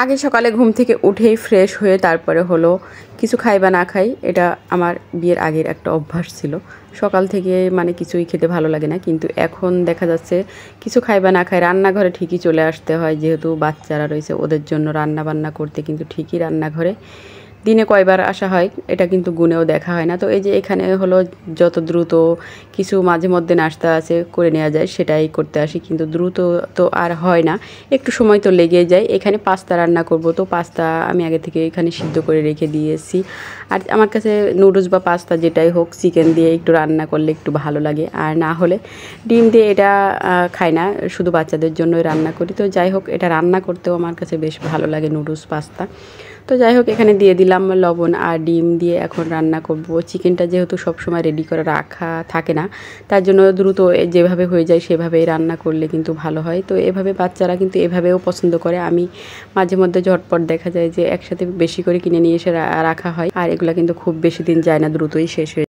আগে সকালে ঘুম থেকে উঠেই ফ্রেশ হয়ে তারপরে হলো কিছু খাই বা না খাই, এটা আমার বিয়ের আগের একটা অভ্যাস ছিল। সকাল থেকে মানে কিছুই খেতে ভালো লাগে না, কিন্তু এখন দেখা যাচ্ছে কিছু খাই বা না খাই রান্নাঘরে ঠিকই চলে আসতে হয়, যেহেতু বাচ্চারা রয়েছে ওদের জন্য রান্না বান্না করতে কিন্তু ঠিকই রান্নাঘরে দিনে কয়বার আসা হয় এটা কিন্তু গুনেও দেখা হয় না। তো এই যে এখানে হলো যত দ্রুত কিছু মাঝে মধ্যে নাস্তা আছে করে নেওয়া যায় সেটাই করতে আসি, কিন্তু দ্রুত তো আর হয় না, একটু সময় তো লেগেই যায়। এখানে পাস্তা রান্না করব, তো পাস্তা আমি আগে থেকে এখানে সিদ্ধ করে রেখে দিয়েছি। আর আমার কাছে নুডলস বা পাস্তা যেটাই হোক চিকেন দিয়ে একটু রান্না করলে একটু ভালো লাগে, আর না হলে ডিম দিয়ে এটা খাই না, শুধু বাচ্চাদের জন্যই রান্না করি। তো যাই হোক এটা রান্না করতেও আমার কাছে বেশ ভালো লাগে নুডলস পাস্তা। তো যাই হোক এখানে দিয়ে দিলাম লবণ আর ডিম দিয়ে এখন রান্না করব। চিকেনটা যেহেতু সবসময় রেডি করে রাখা থাকে না, তার জন্য দ্রুত যেভাবে হয়ে যায় সেভাবেই রান্না করলে কিন্তু ভালো হয়। তো এভাবে বাচ্চারা কিন্তু এভাবেও পছন্দ করে। আমি মাঝে মধ্যে ঝটপট দেখা যায় যে একসাথে বেশি করে কিনে নিয়ে এসে রাখা হয়, আর এগুলো কিন্তু খুব বেশি দিন যায় না, দ্রুতই শেষ হয়ে যায়।